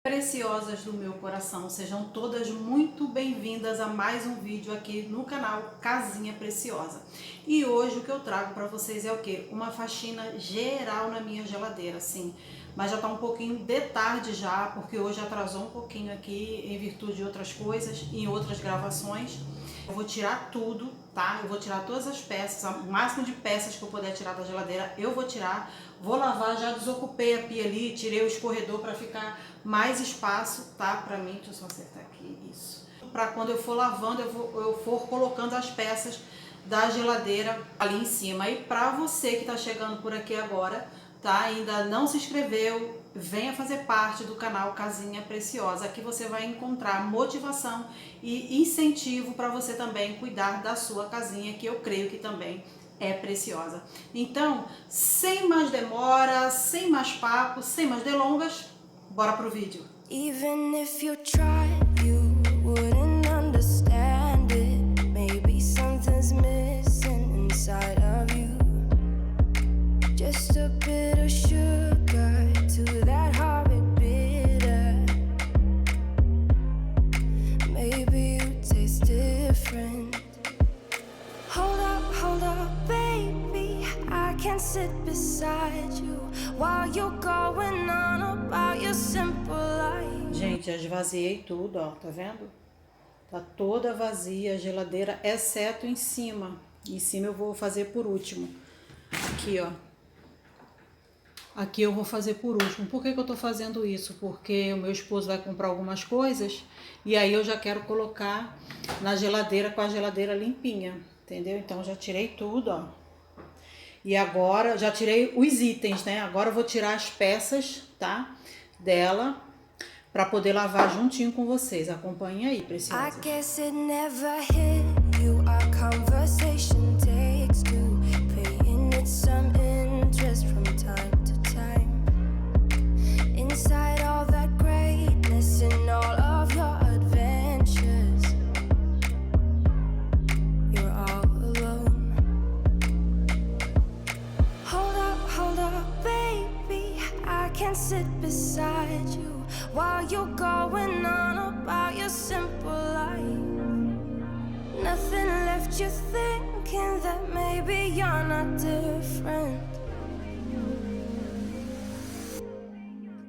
Preciosas do meu coração, sejam todas muito bem-vindas a mais um vídeo aqui no canal Casinha Preciosa. E hoje o que eu trago para vocês é o quê? Uma faxina geral na minha geladeira, sim. Mas já tá um pouquinho de tarde já, porque hoje atrasou um pouquinho aqui em virtude de outras coisas, em outras gravações. Eu vou tirar tudo, tá? Eu vou tirar todas as peças, o máximo de peças que eu puder tirar da geladeira, eu vou tirar. Vou lavar, já desocupei a pia ali, tirei o escorredor para ficar mais espaço, tá? Pra mim, deixa eu só acertar aqui, isso. Pra quando eu for lavando, eu for colocando as peças da geladeira ali em cima. E pra você que tá chegando por aqui agora, tá? Ainda não se inscreveu, venha fazer parte do canal Casinha Preciosa. Aqui você vai encontrar motivação e incentivo para você também cuidar da sua casinha, que eu creio que também é preciosa. Então, sem mais demora, sem mais papo, sem mais delongas, bora pro vídeo. Even if you tried, you wouldn't understand it. Maybe something's missing inside of you. Just a bit of sugar to that horrid bitter. Maybe you taste different. Hold up, baby. I can sit beside you while you're going on about your simple life. Gente, já esvaziei tudo, ó, tá vendo? Tá toda vazia a geladeira, exceto em cima. Em cima eu vou fazer por último. Aqui, ó. Aqui eu vou fazer por último. Por que eu tô fazendo isso? Porque o meu esposo vai comprar algumas coisas e aí eu já quero colocar na geladeira com a geladeira limpinha, entendeu? Então já tirei tudo, ó. E agora já tirei os itens, né? Agora eu vou tirar as peças, tá? Dela para poder lavar juntinho com vocês. Acompanhem aí, Preciosas. I guess it never hit you. Our conversation takes two, paying it some interest from time to time. Inside all that greatness and all of your adventures, you're all alone. Hold up, baby. I can sit beside you while you're going on about your simple life. Nothing left you thinking that maybe you're not different.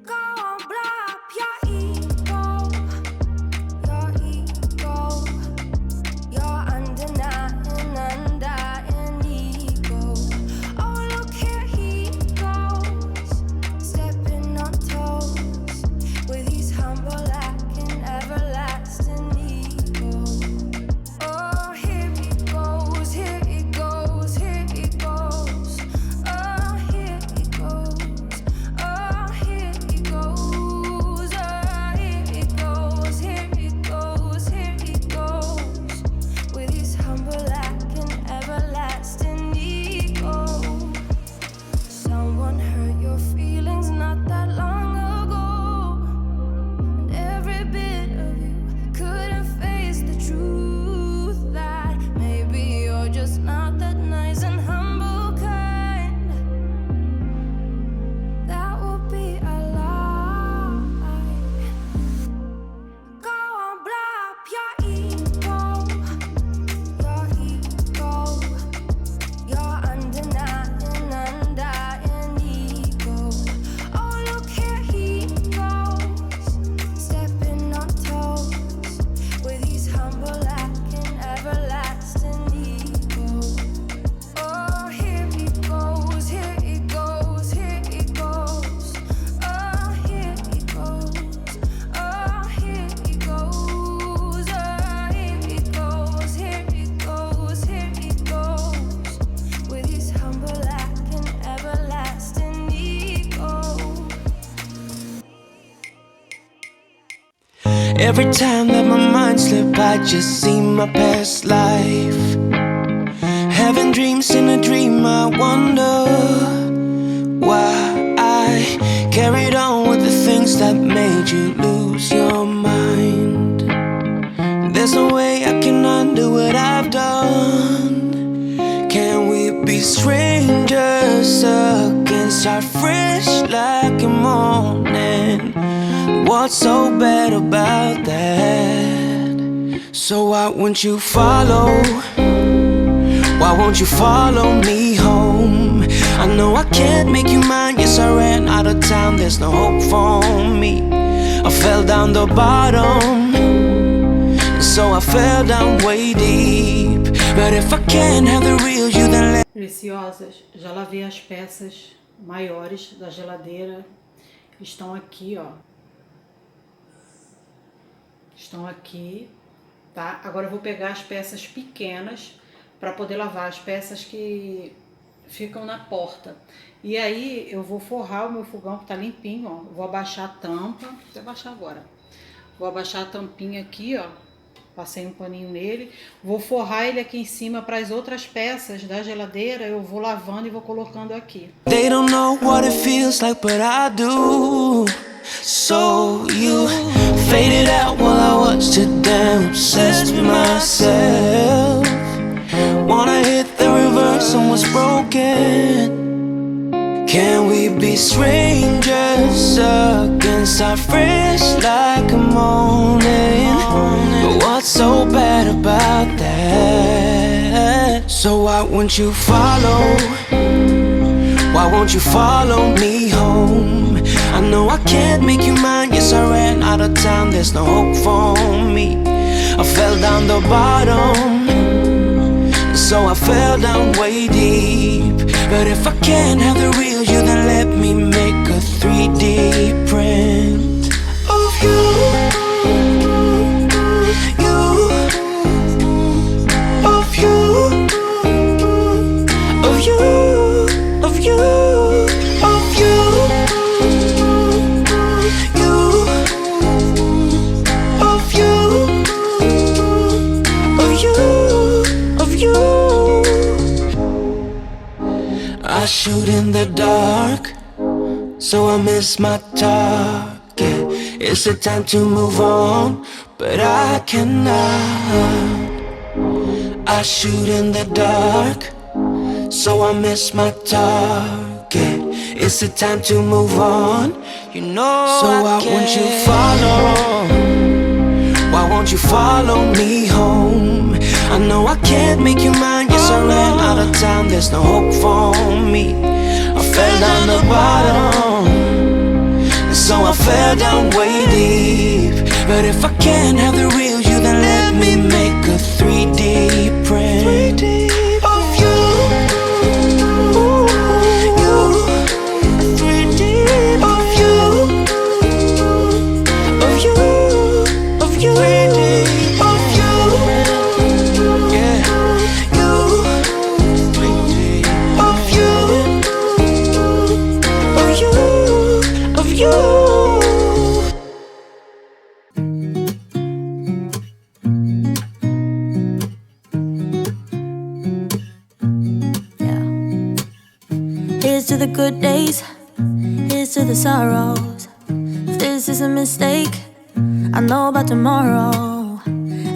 Go on, blow up your ego, your undying ego. Oh, look here he goes, stepping on toes with his humble and everlasting ego. Oh, here he goes, here he goes, here he goes. Oh, here he goes, oh, here he goes, oh, here he goes, here he goes, here he goes with his humble and everlasting ego. Someone hurt your feelings not that long ago, and every bit of you couldn't face the truth that maybe you're just not that nice and humble kind. That would be a lie. Go on, blow up your ego, your undying ego. Oh, look here he goes, stepping on toes with his humble and everlasting ego. Oh, here he goes, here he goes, here he goes. Oh, here he goes, oh, here he goes, oh, here he goes, here he goes, here he goes with his humble and everlasting ego. Every time that my mind slip, I just see my past life. Having dreams in a dream, I wonder why I carried on with the things that made you lose your mind. There's no way I can undo what I've done. Can we be strangers again? Start fresh like a morning. What's so bad about that? So why won't you follow? Why won't you follow me home? I know I can't make you mine. Yes, I ran out of time. There's no hope for me. I fell down the bottom, so I fell down way deep. But if I can't have the real you, then let... Preciosas, já lavei as peças maiores da geladeira. Estão aqui, ó. Estão aqui, tá? Agora eu vou pegar as peças pequenas para poder lavar as peças que ficam na porta. E aí eu vou forrar o meu fogão que tá limpinho, ó. Vou abaixar a tampa, vou abaixar agora. Vou abaixar a tampinha aqui, ó. Passei um paninho nele. Vou forrar ele aqui em cima para as outras peças da geladeira. Eu vou lavando e vou colocando aqui. They don't know what it feels like, but I do. So you faded out while I watched it damn obsessed with myself. Wanna hit the reverse on what's broken. Can we be strangers again? Start fresh like a morning. But what's so bad about that? So why won't you follow? Why won't you follow me home? I know I can't make you mine. Yes, I ran out of time. There's no hope for me. I fell down the bottom, so I fell down way deep. But if I can't have the real you, then let me make a 3D print of you. I shoot in the dark, so I miss my target. It's a time to move on, but I cannot. I shoot in the dark, so I miss my target. It's a time to move on, you know. So why won't you follow? Why won't you follow me home? I know I can't make you mine. Yes, I ran out of time. There's no hope for me. I fell down the bottom, so I fell down way deep. But if I can't have the real you, then let me make a 3D print of you. Here's to the good days, here's to the sorrows. If this is a mistake, I know about tomorrow.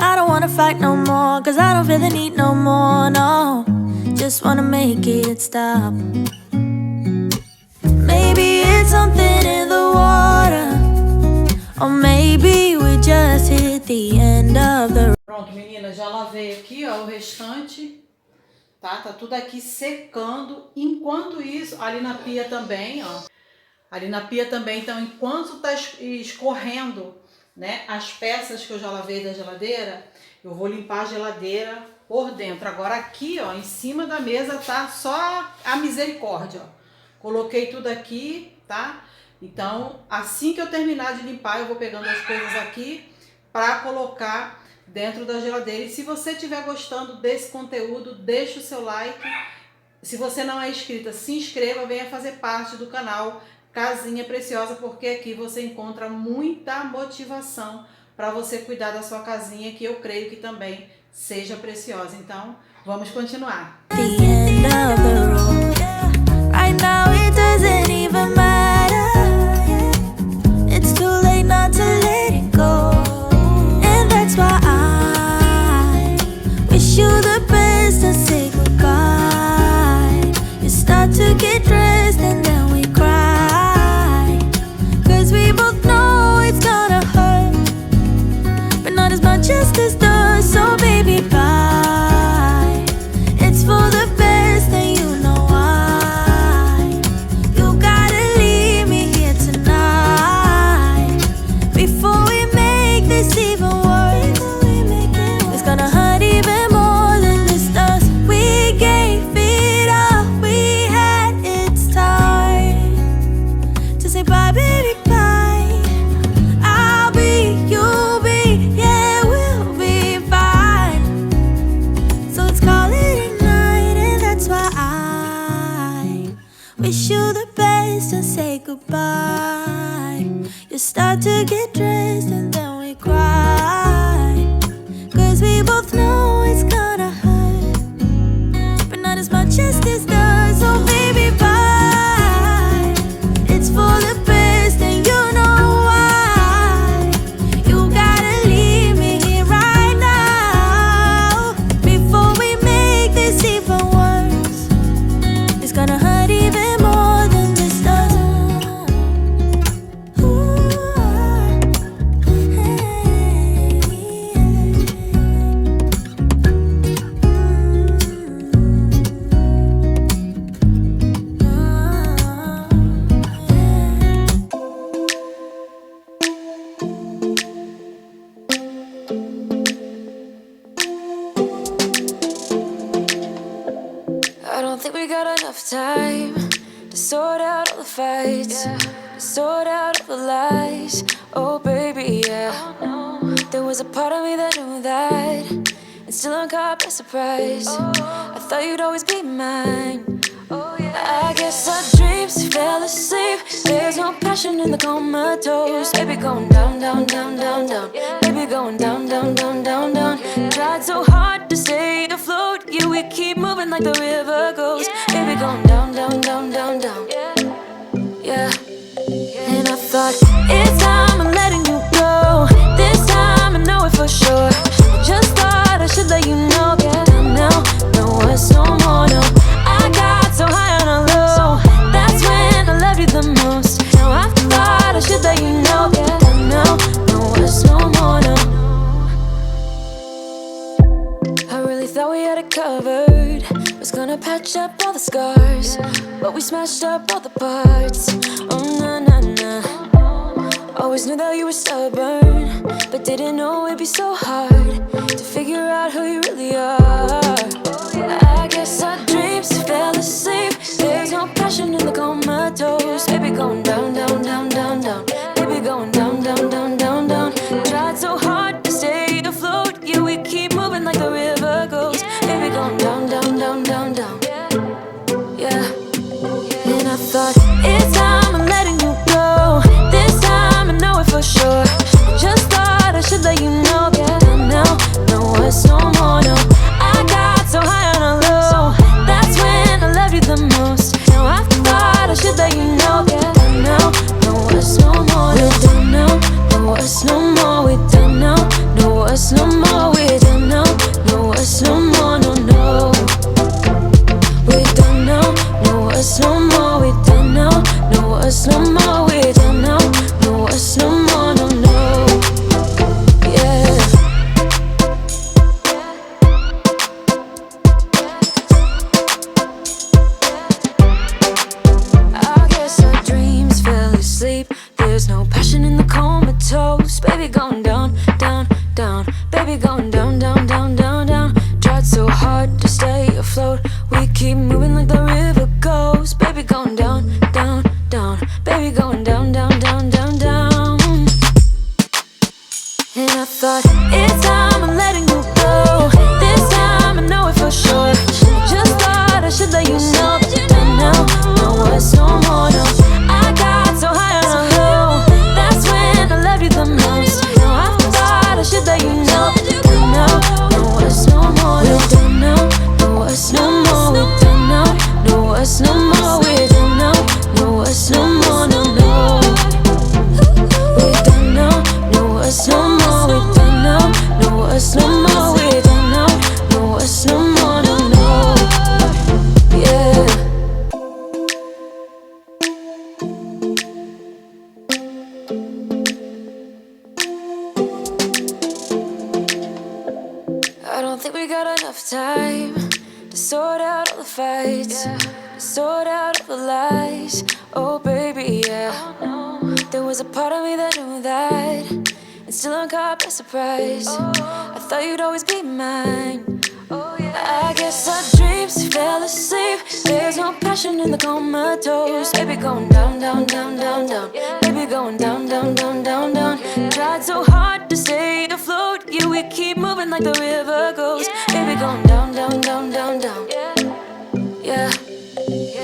I don't wanna fight no more, cause I don't feel the need no more, no. Just wanna make it stop. Maybe it's something in the water, or maybe we just hit the end of the... Pronto, meninas, já lavei aqui, ó, o restante. Tá tudo aqui secando. Enquanto isso, ali na pia também, ó. Ali na pia também, então, enquanto tá escorrendo, né, as peças que eu já lavei da geladeira, eu vou limpar a geladeira por dentro. Agora aqui, ó, em cima da mesa tá só a misericórdia, ó. Coloquei tudo aqui, tá? Então, assim que eu terminar de limpar, eu vou pegando as coisas aqui para colocar dentro da geladeira. E se você estiver gostando desse conteúdo, deixa o seu like. Se você não é inscrita, se inscreva, venha fazer parte do canal Casinha Preciosa, porque aqui você encontra muita motivação para você cuidar da sua casinha, que eu creio que também seja preciosa. Então, vamos continuar. The end of the road. Right now it doesn't even matter. It's too late not to let it go. And that's why I wish you the best and say goodbye. You start to get dressed and then we cry, 'cause we both know it's got enough time to sort out all the fights, to sort out all the lies. Oh baby, yeah. There was a part of me that knew that, and still I'm caught by surprise. I thought you'd always be mine. I guess our dreams fell asleep. There's no passion in the comatose. Baby going down, down, down, down, down. Baby going down, down, down, down, down. Tried so hard to stay afloat. Yeah, we keep moving like the river goes. Baby going down, down, down, down, down. Yeah. And I thought, it's time I'm letting you go. This time I know it for sure. I just thought I should let you know. Yeah, now, no words no more, no. I got so high on a low. That's when I loved you the most. Now I thought I should let you know. Yeah, now, no words no more, no. I really thought we had it covered. Was gonna patch up all the scars, but we smashed up all the parts. Oh na na na. Always knew that you were stubborn, but didn't know it'd be so hard to figure out who you really are. I guess our dreams fell asleep. There's no passion in the comatose. Baby going down, down, down, down, down. Baby going down, down, down, down, down. Tried so hard to stay afloat. Yeah, we keep moving like the river goes. Baby going down, down, down, down, down. Yeah. And I thought, it's time I'm letting you go. This time I know it for sure. Just thought I should let you know. Yeah, now, no words no more, no. I got so high on a low. That's when I loved you the most. Now I thought I should let you know. Yeah, now, no words no more, no. We're done now, no words no more. We're done now, no words no more. We're done now, no words no more, no, no. We're done now, no words no more. We're done now, no words no more. We're done now, no words no more, no, no. Yeah. I guess our dreams fell asleep. There's no passion in the comatose. Baby going down, down, down. Baby going down, down, down, down, down. Tried so hard to stay afloat. We keep moving like the river goes. Baby going down, down, down. Baby going down, down, down, down, down. And I thought, it's time I'm letting you go. This time I know it for sure. Just thought I should let you know. And now, no words no more, no. I got so high on a low. That's when I loved you the most. Now I thought I should let you know. And now, no words no more, no. We're done now, no words no more. We're done now, no words no more. We're done now, no words no more, no, no. We're done now, no words no more. We're done now, no words no more. We're done now, no words no more, no, no. Yeah. I don't think we got enough time to sort out all the fights, to sort out all the lies. Oh baby, yeah. There was a part of me that knew that, and still I'm caught by surprise. I thought you'd always be mine. I guess our dreams fell asleep. There's no passion in the comatose. Baby going down, down, down, down, down. Baby going down, down, down, down, down. Tried so hard to stay afloat. Yeah, we keep moving like the river goes. Baby going down, down, down, down, down. Yeah.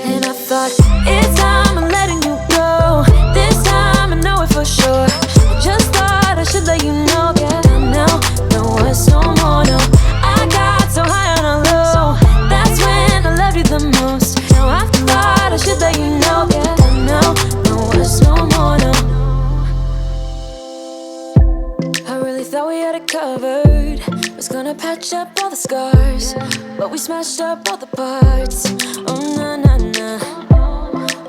And I thought, it's time I'm letting you go. This time I know it for sure. I just thought I should let you know. Yeah, now, no words no more, no. I got so high on a low. That's when I loved you the most. Now I thought I should let you know. Yeah, now, no words no more, no. I really thought we had it covered. Was gonna patch up all the scars, but we smashed up all the parts. Oh na na na.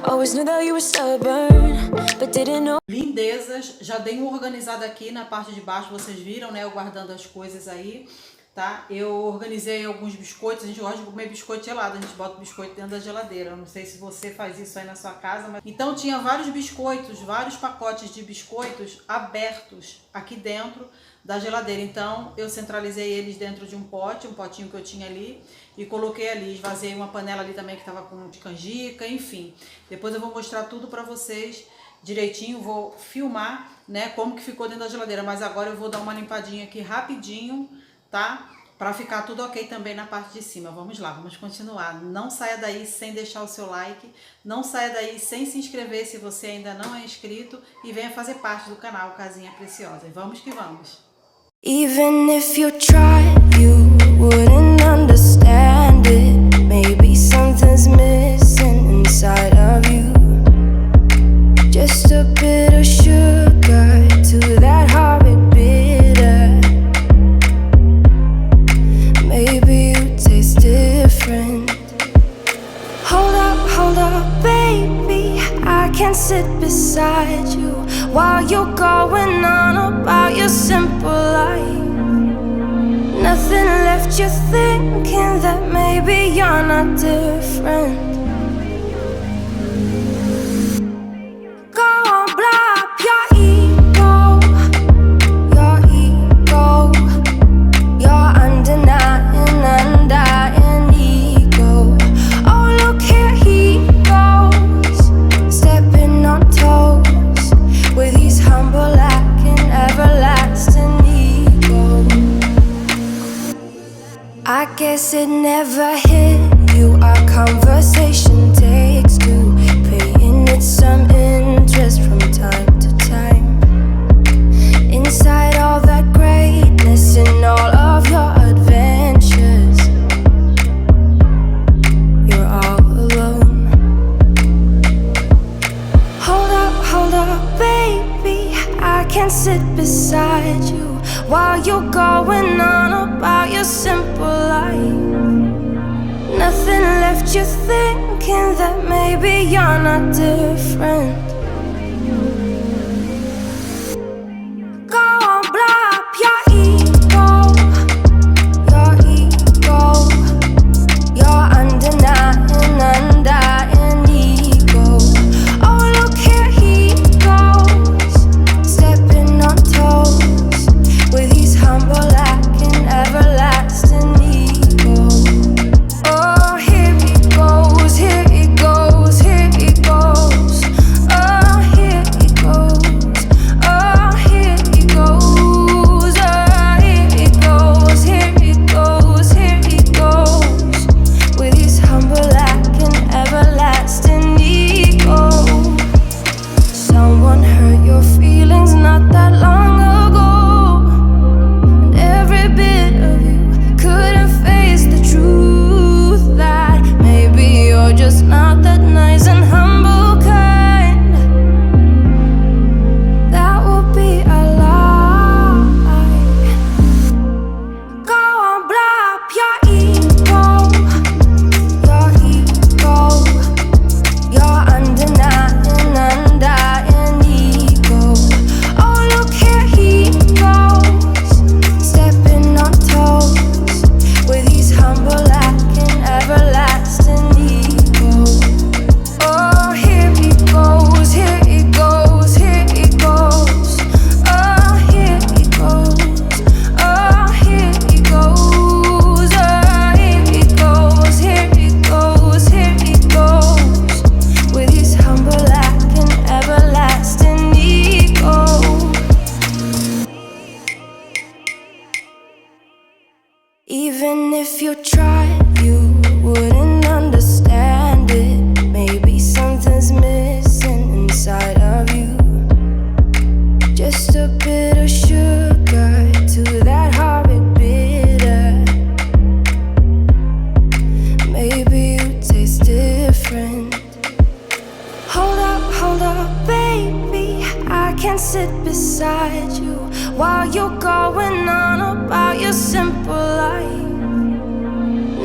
Always knew that you were stubborn, but didn't know. Lindezas, já dei uma organizada aqui na parte de baixo, vocês viram, né? Eu guardando as coisas aí. tá? Eu organizei alguns biscoitos, a gente gosta de comer biscoito gelado, a gente bota o biscoito dentro da geladeira. Eu não sei se você faz isso aí na sua casa, mas... Então tinha vários biscoitos, vários pacotes de biscoitos abertos aqui dentro da geladeira. Então eu centralizei eles dentro de um potinho que eu tinha ali e coloquei ali, esvaziei uma panela ali também que tava com de canjica, enfim. Depois eu vou mostrar tudo pra vocês direitinho, vou filmar, né, como que ficou dentro da geladeira, mas agora eu vou dar uma limpadinha aqui rapidinho, tá? Pra ficar tudo ok também na parte de cima. Vamos lá, vamos continuar. Não saia daí sem deixar o seu like, não saia daí sem se inscrever se você ainda não é inscrito e venha fazer parte do canal Casinha Preciosa. E vamos que vamos! Even if you tried, you wouldn't understand it. Maybe something's missing inside of you. Just a bit of sugar to that horrid bitter. Maybe you taste different. Hold up, baby. I can't sit beside you while you're going on about your simple life. Nothing left you thinking that maybe you're not different. I guess it never hit you. Our conversation takes two, paying it some interest from time to time. Inside all that greatness and all of your adventures, you're all alone. Hold up, baby. I can't sit beside you while you're going on about your simple life. Nothing left you thinking that maybe you're not different. Go on, blow up your ego, your undenying ego. Oh, look here he goes, stepping on toes with his humble lacking everlasting ego. Oh, here he goes, here he goes, here he goes. Oh, here he goes, oh, here he goes. Oh, here he goes, here he goes, here he goes. With his humble lacking everlasting ego. Someone hurt your feelings not that long ago. Every bit of you couldn't face the truth that maybe you're just not that nice and humble kind. That would be a lie. Go on, blow up your ego, your undenying ego. Oh, look here he goes, stepping on toes with his humble lacking everlasting ego. Oh, here he goes, here he goes, here he goes. Oh, here he goes, oh, here he goes. Oh, here he goes, here he goes, here he goes. With his humble lacking everlasting ego. Even if you tried, you wouldn't understand it. Maybe something's missing inside of you. Just a bit of sugar to that horrid bitter. Maybe you taste different. Hold up, baby. I can't sit beside you while you're going on about your simple life.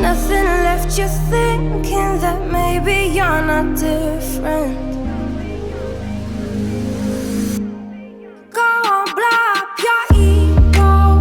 Nothing left you thinking that maybe you're not different. Go on, blow up your ego,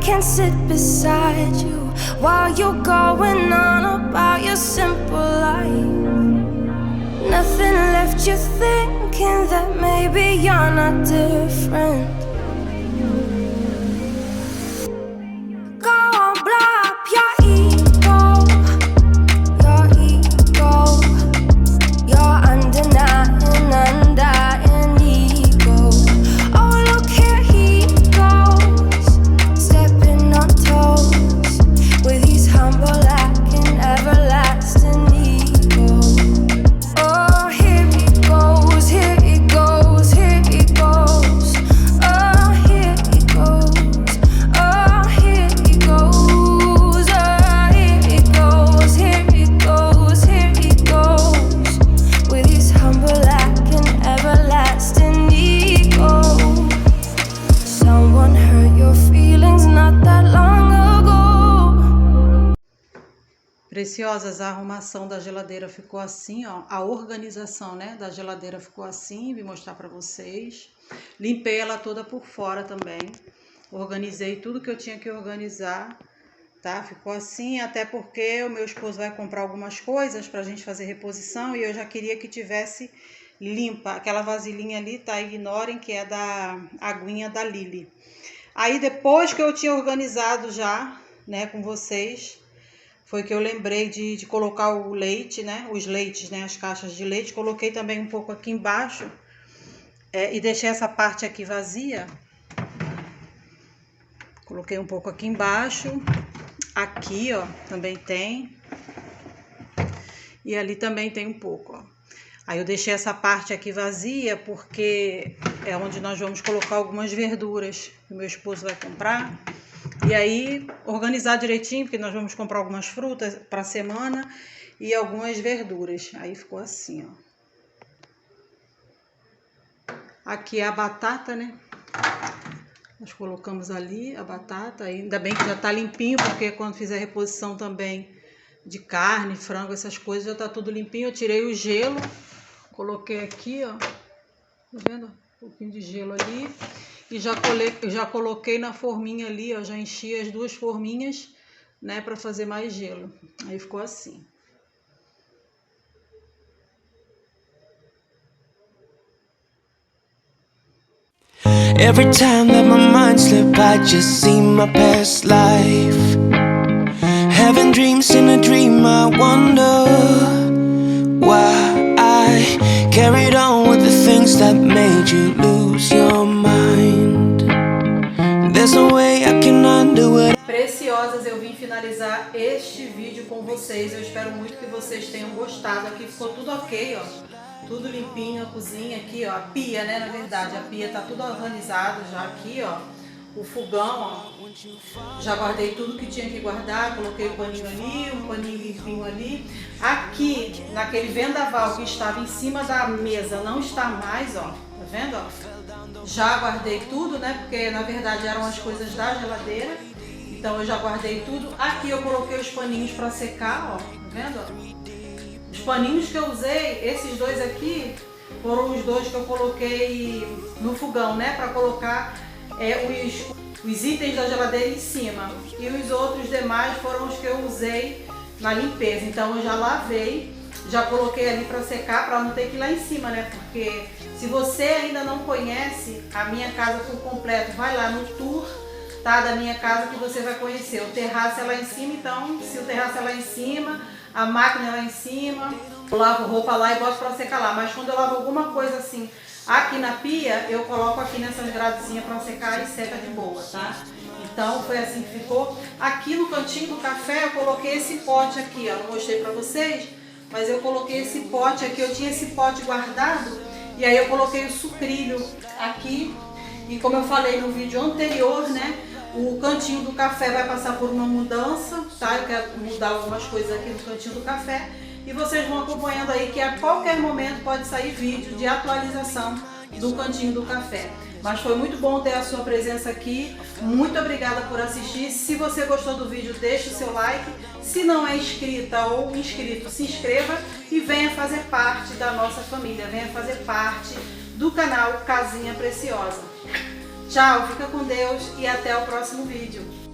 can sit beside you while you're going on about your simple life. Nothing left you thinking that maybe you're not different. Go on, blow up your ego, your undenying, undying ego. Oh, look here he goes, stepping on toes with his humble lacking everlasting ego. Oh, here he goes, here he goes, here he goes. Oh, here he goes, oh, here he goes, oh, here he goes, here he goes, here he goes with his humble lacking everlasting ego. Someone hurt your feelings not that long ago. Preciosas, a arrumação da geladeira ficou assim, ó. A organização, né, da geladeira ficou assim, vim mostrar pra vocês. Limpei ela toda por fora também. Organizei tudo que eu tinha que organizar, tá? Ficou assim, até porque o meu esposo vai comprar algumas coisas pra gente fazer reposição e eu já queria que tivesse limpa. Aquela vasilhinha ali, tá? Ignorem, que é da aguinha da Lili. Aí depois que eu tinha organizado já, né, com vocês, foi que eu lembrei de colocar o leite, né? Os leites, né? As caixas de leite. Coloquei também um pouco aqui embaixo. E deixei essa parte aqui vazia. Coloquei um pouco aqui embaixo. Aqui, ó, também tem. E ali também tem um pouco, ó. Aí eu deixei essa parte aqui vazia porque é onde nós vamos colocar algumas verduras que o meu esposo vai comprar. E aí, organizar direitinho, porque nós vamos comprar algumas frutas para a semana e algumas verduras. Aí ficou assim, ó. Aqui é a batata, né? Nós colocamos ali a batata. Ainda bem que já tá limpinho, porque quando fizer reposição também de carne, frango, essas coisas, já tá tudo limpinho. Eu tirei o gelo, coloquei aqui, ó. Tá vendo? Um pouquinho de gelo ali. E já coloquei na forminha ali, ó, já enchi as duas forminhas, né, para fazer mais gelo. Aí ficou assim. Every time that my mind slip, I just see my past life. Having dreams in a dream, I wonder why I carried on with the things that made you lose your mind. There's no way I can undo it. Preciosas, eu vim finalizar este vídeo com vocês. Eu espero muito que vocês tenham gostado. Aqui ficou tudo ok, ó. Tudo limpinho, a cozinha aqui, ó. A pia, né, na verdade. A pia tá tudo organizado já aqui, ó. O fogão, ó. Já guardei tudo que tinha que guardar. Coloquei o paninho ali, um paninho limpinho ali. Aqui, naquele vendaval que estava em cima da mesa, não está mais, ó. Tá vendo, ó? Já guardei tudo, né? Porque na verdade eram as coisas da geladeira. Então eu já guardei tudo. Aqui eu coloquei os paninhos para secar, ó. Tá vendo, ó? Os paninhos que eu usei, esses dois aqui, foram os dois que eu coloquei no fogão, né? Para colocar os itens da geladeira em cima. E os outros demais foram os que eu usei na limpeza. Então eu já lavei, já coloquei ali para secar, para não ter que ir lá em cima, né? Porque se você ainda não conhece a minha casa por completo, vai lá no tour, tá, da minha casa, que você vai conhecer. O terraço é lá em cima, então se o terraço é lá em cima, a máquina é lá em cima, eu lavo roupa lá e boto para secar lá. Mas quando eu lavo alguma coisa assim aqui na pia, eu coloco aqui nessas gradezinhas para secar e seca de boa, tá? Então foi assim que ficou. Aqui no cantinho do café eu coloquei esse pote aqui, ó. Não mostrei para vocês, mas eu coloquei esse pote aqui. Eu tinha esse pote guardado e aí eu coloquei o sucrilho aqui. E como eu falei no vídeo anterior, né? O cantinho do café vai passar por uma mudança, tá? Eu quero mudar algumas coisas aqui no cantinho do café. E vocês vão acompanhando aí que a qualquer momento pode sair vídeo de atualização do cantinho do café. Mas foi muito bom ter a sua presença aqui. Muito obrigada por assistir. Se você gostou do vídeo, deixe o seu like. Se não é inscrita ou inscrito, se inscreva e venha fazer parte da nossa família. Venha fazer parte do canal Casinha Preciosa. Tchau, fica com Deus e até o próximo vídeo.